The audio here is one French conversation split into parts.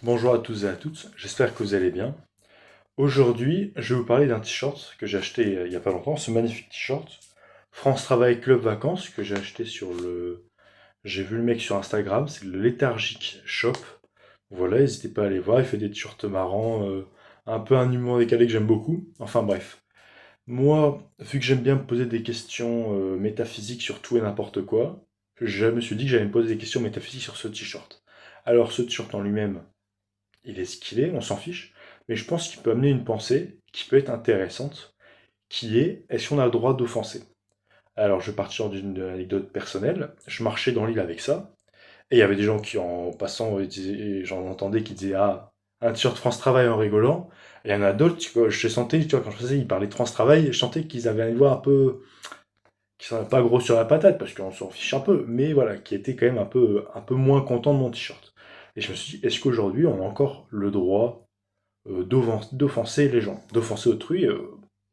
Bonjour à tous et à toutes, j'espère que vous allez bien. Aujourd'hui, je vais vous parler d'un t-shirt que j'ai acheté il y a pas longtemps, ce magnifique t-shirt France Travail Club Vacances que j'ai acheté sur le... J'ai vu le mec sur Instagram, c'est le Léthargique Shop. Voilà, n'hésitez pas à aller voir, il fait des t-shirts marrants, un peu un humour décalé que j'aime beaucoup. Enfin bref. Moi, vu que j'aime bien me poser des questions métaphysiques sur tout et n'importe quoi, je me suis dit que j'allais me poser des questions métaphysiques sur ce t-shirt. Alors ce t-shirt en lui-même, il est ce qu'il est, on s'en fiche, mais je pense qu'il peut amener une pensée qui peut être intéressante, qui est, est-ce qu'on a le droit d'offenser? Alors je vais partir d'une anecdote personnelle, je marchais dans l'île avec ça, et il y avait des gens qui en passant, j'en entendais qui disaient «Ah, un t-shirt France Travail» en rigolant, et il y en a d'autres, je sentais, tu vois, quand je faisais, ils parlaient de France Travail, je sentais qu'ils avaient une voix un peu, qui sont pas gros sur la patate, parce qu'on s'en fiche un peu, mais voilà, qui étaient quand même un peu moins contents de mon t-shirt. Et je me suis dit, est-ce qu'aujourd'hui on a encore le droit d'offenser les gens, d'offenser autrui.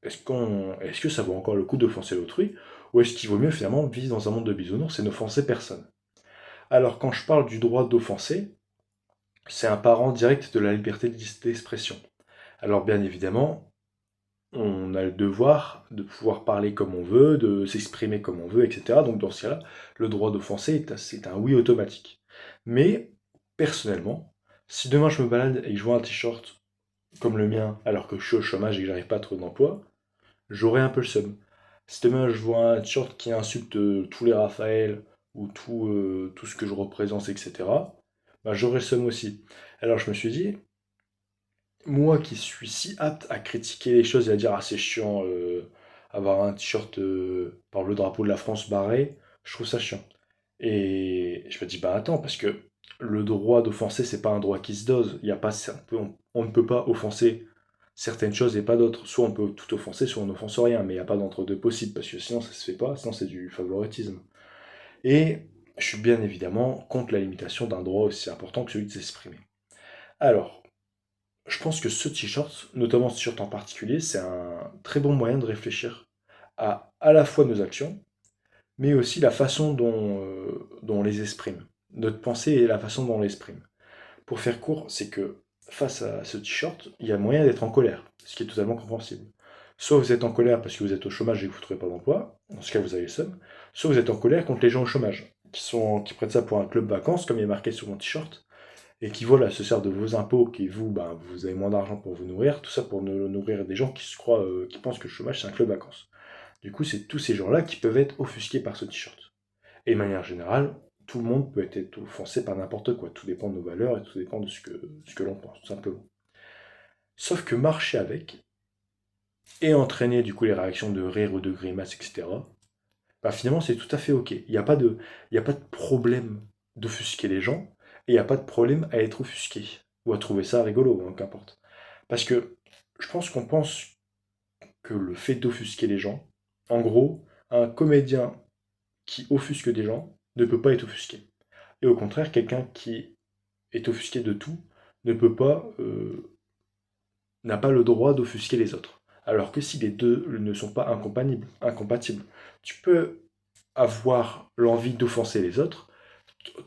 Est-ce que ça vaut encore le coup d'offenser l'autrui, ou est-ce qu'il vaut mieux finalement vivre dans un monde de bisounours et n'offenser personne? Alors quand je parle du droit d'offenser, c'est un parent direct de la liberté d'expression. Alors bien évidemment, on a le devoir de pouvoir parler comme on veut, de s'exprimer comme on veut, etc. Donc dans ce cas-là, le droit d'offenser, c'est un oui automatique. Mais personnellement, si demain je me balade et que je vois un t-shirt comme le mien, alors que je suis au chômage et que j'arrive pas à trouver d'emploi, j'aurais un peu le seum. Si demain je vois un t-shirt qui insulte tous les Raphaël ou tout ce que je représente, etc., bah, j'aurais le seum aussi. Alors je me suis dit, moi qui suis si apte à critiquer les choses et à dire ah c'est chiant avoir un t-shirt par le drapeau de la France barré, je trouve ça chiant. Et je me dis bah attends parce que le droit d'offenser c'est pas un droit qui se dose. Il y a pas on ne peut pas offenser certaines choses et pas d'autres. Soit on peut tout offenser, soit on n'offense rien, mais il n'y a pas d'entre-deux possible parce que sinon ça se fait pas, sinon c'est du favoritisme. Et je suis bien évidemment contre la limitation d'un droit aussi important que celui de s'exprimer. Alors, je pense que ce t-shirt, notamment ce t-shirt en particulier, c'est un très bon moyen de réfléchir à la fois nos actions, mais aussi la façon dont on les exprime. Notre pensée et la façon dont on l'exprime. Pour faire court, c'est que face à ce t-shirt, il y a moyen d'être en colère, ce qui est totalement compréhensible. Soit vous êtes en colère parce que vous êtes au chômage et que vous ne trouvez pas d'emploi, dans ce cas vous avez le seum, soit vous êtes en colère contre les gens au chômage, qui prennent ça pour un club vacances, comme il est marqué sur mon t-shirt, et qui voilà, se servent de vos impôts, qui vous, ben, vous avez moins d'argent pour vous nourrir, tout ça pour nourrir des gens qui se croient, qui pensent que le chômage c'est un club vacances. Du coup, c'est tous ces gens-là qui peuvent être offusqués par ce t-shirt. Et de manière générale, tout le monde peut être offensé par n'importe quoi. Tout dépend de nos valeurs et tout dépend de ce que l'on pense, tout simplement. Sauf que marcher avec et entraîner du coup les réactions de rire ou de grimace, etc., bah finalement c'est tout à fait ok. Il y a pas de problème d'offusquer les gens et il n'y a pas de problème à être offusqué ou à trouver ça rigolo, hein, qu'importe. Parce que je pense que le fait d'offusquer les gens, en gros, un comédien qui offusque des gens ne peut pas être offusqué. Et au contraire, quelqu'un qui est offusqué de tout ne peut pas, n'a pas le droit d'offusquer les autres. Alors que si les deux ne sont pas incompatibles, tu peux avoir l'envie d'offenser les autres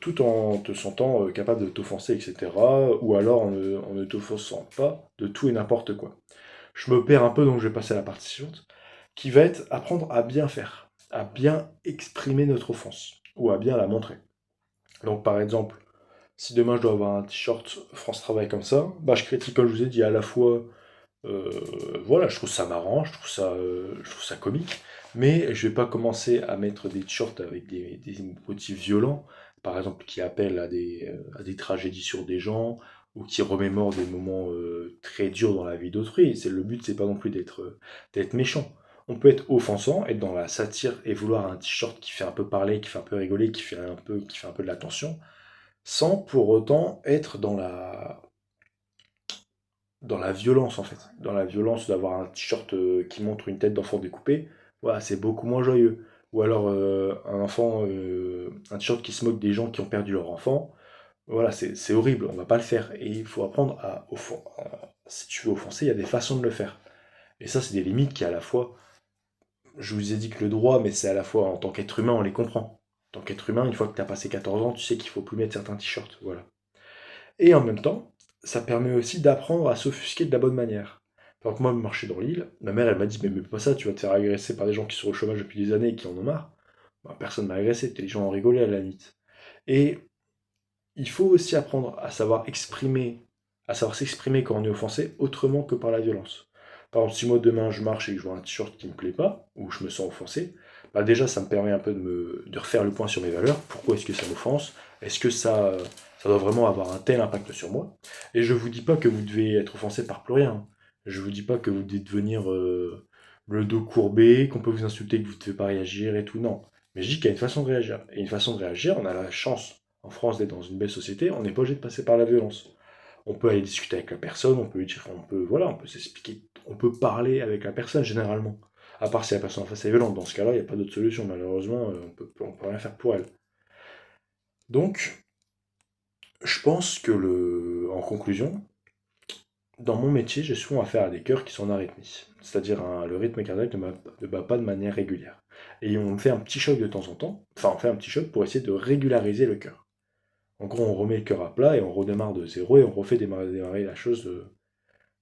tout en te sentant capable de t'offenser, etc. Ou alors en ne t'offensant pas de tout et n'importe quoi. Je me perds un peu, donc je vais passer à la partie suivante, qui va être apprendre à bien faire, à bien exprimer notre offense, ou à bien la montrer. Donc par exemple, si demain je dois avoir un t-shirt France Travail comme ça, bah je critique, comme je vous ai dit, à la fois, voilà, je trouve ça marrant, je trouve ça comique, mais je vais pas commencer à mettre des t-shirts avec des motifs violents, par exemple qui appellent à des tragédies sur des gens, ou qui remémorent des moments très durs dans la vie d'autrui. Le but, c'est pas non plus d'être méchant. On peut être offensant, être dans la satire et vouloir un t-shirt qui fait un peu parler, qui fait un peu rigoler, qui fait un peu de l'attention, sans pour autant être dans la violence en fait. Dans la violence d'avoir un t-shirt qui montre une tête d'enfant découpée, voilà, c'est beaucoup moins joyeux. Ou alors un t-shirt qui se moque des gens qui ont perdu leur enfant, voilà, c'est horrible, on va pas le faire. Et il faut apprendre si tu veux offenser, il y a des façons de le faire. Et ça, c'est des limites qui à la fois, je vous ai dit que le droit, mais c'est à la fois en tant qu'être humain, on les comprend. En tant qu'être humain, une fois que tu as passé 14 ans, tu sais qu'il faut plus mettre certains t-shirts, voilà. Et en même temps, ça permet aussi d'apprendre à s'offusquer de la bonne manière. Par exemple, moi, je marchais dans l'île, ma mère, elle m'a dit, mais pas ça, tu vas te faire agresser par des gens qui sont au chômage depuis des années et qui en ont marre. Bah, personne m'a agressé, les gens ont rigolé à la limite. Et il faut aussi apprendre à savoir s'exprimer quand on est offensé autrement que par la violence. Par exemple, si moi demain je marche et que je vois un t-shirt qui me plaît pas, ou je me sens offensé, bah déjà ça me permet un peu de refaire le point sur mes valeurs. Pourquoi est-ce que ça m'offense? Est-ce que ça doit vraiment avoir un tel impact sur moi? Et je vous dis pas que vous devez être offensé par plus rien, hein. Je vous dis pas que vous devez devenir le dos courbé, qu'on peut vous insulter, que vous ne devez pas réagir et tout. Non. Mais je dis qu'il y a une façon de réagir. Et une façon de réagir, on a la chance en France d'être dans une belle société, on n'est pas obligé de passer par la violence. On peut aller discuter avec la personne, on peut lui dire, voilà, on peut s'expliquer, on peut parler avec la personne généralement. À part si la personne en face est violente, dans ce cas-là, il n'y a pas d'autre solution, malheureusement, on peut rien faire pour elle. Donc, je pense que en conclusion, dans mon métier, j'ai souvent affaire à des cœurs qui sont en arythmie, c'est-à-dire le rythme cardiaque ne bat pas de manière régulière. Et on me fait un petit choc de temps en temps, enfin on fait un petit choc pour essayer de régulariser le cœur. En gros, on remet le cœur à plat et on redémarre de zéro et on refait démarrer la chose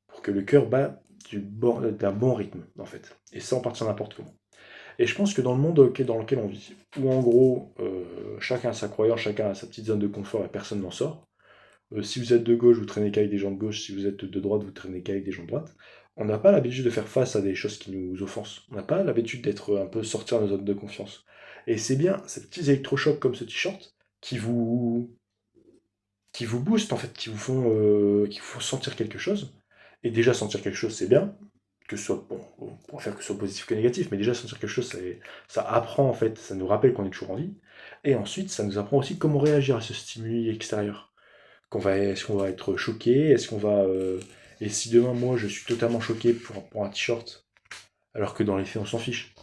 pour que le cœur bat d'un bon rythme, en fait, et sans partir n'importe comment. Et je pense que dans le monde dans lequel on vit, où en gros, chacun a sa croyance, chacun a sa petite zone de confort et personne n'en sort, si vous êtes de gauche, vous traînez qu'avec des gens de gauche, si vous êtes de droite, vous traînez qu'avec des gens de droite, on n'a pas l'habitude de faire face à des choses qui nous offensent. On n'a pas l'habitude d'être un peu sortir de nos zones de confiance. Et c'est bien ces petits électrochocs comme ce t-shirt qui vous boostent en fait, qui vous font sentir quelque chose. Et déjà sentir quelque chose, c'est bien, que ce soit bon, on pourra faire que ce soit positif que négatif, mais déjà sentir quelque chose, ça apprend en fait, ça nous rappelle qu'on est toujours en vie. Et ensuite, ça nous apprend aussi comment réagir à ce stimuli extérieur. Est-ce qu'on va être choqué, et si demain moi je suis totalement choqué pour un t-shirt, alors que dans les faits on s'en fiche.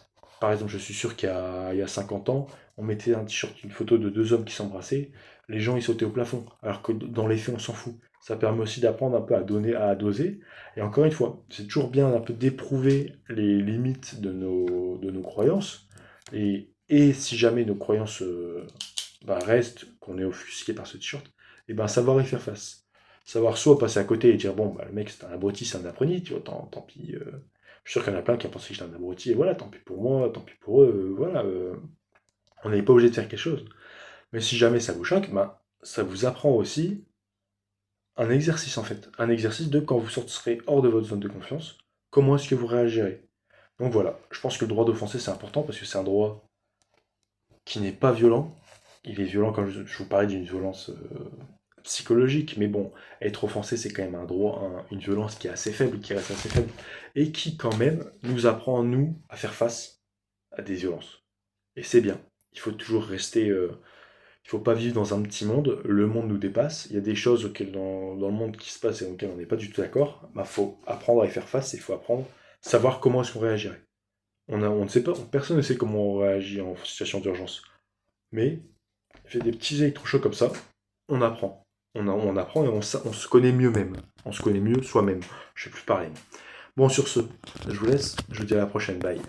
Par exemple, je suis sûr qu'il y a 50 ans, on mettait un t-shirt, une photo de deux hommes qui s'embrassaient, les gens ils sautaient au plafond, alors que dans les faits on s'en fout. Ça permet aussi d'apprendre un peu à doser. Et encore une fois, c'est toujours bien un peu d'éprouver les limites de nos croyances. Et si jamais nos croyances restent, qu'on est offusqué par ce t-shirt, et ben savoir y faire face. Savoir soit passer à côté et dire bon bah le mec c'est un abruti, c'est un apprenti, tu vois, tant pis. Je suis sûr qu'il y en a plein qui ont pensé que j'étais un abruti, et voilà, tant pis pour moi, tant pis pour eux, voilà. On n'est pas obligé de faire quelque chose. Mais si jamais ça vous choque, ben, ça vous apprend aussi un exercice en fait. Un exercice de quand vous sortirez hors de votre zone de confiance, comment est-ce que vous réagirez. Donc voilà, je pense que le droit d'offenser c'est important parce que c'est un droit qui n'est pas violent. Il est violent quand je vous parlais d'une violence psychologique, mais bon, être offensé c'est quand même un droit, une violence qui est assez faible, qui reste assez faible, et qui quand même nous apprend, nous, à faire face à des violences. Et c'est bien. Il faut toujours rester. Il faut pas vivre dans un petit monde. Le monde nous dépasse. Il y a des choses dans le monde qui se passent et auxquelles on n'est pas du tout d'accord. Il faut apprendre à y faire face et il faut apprendre, savoir comment est-ce qu'on réagirait. On ne sait pas, personne ne sait comment on réagit en situation d'urgence. Mais, fait des petits électrochocs comme ça, on apprend. On apprend et on se connaît mieux même. On se connaît mieux soi-même. Je sais plus parler. Bon, sur ce, je vous laisse. Je vous dis à la prochaine. Bye.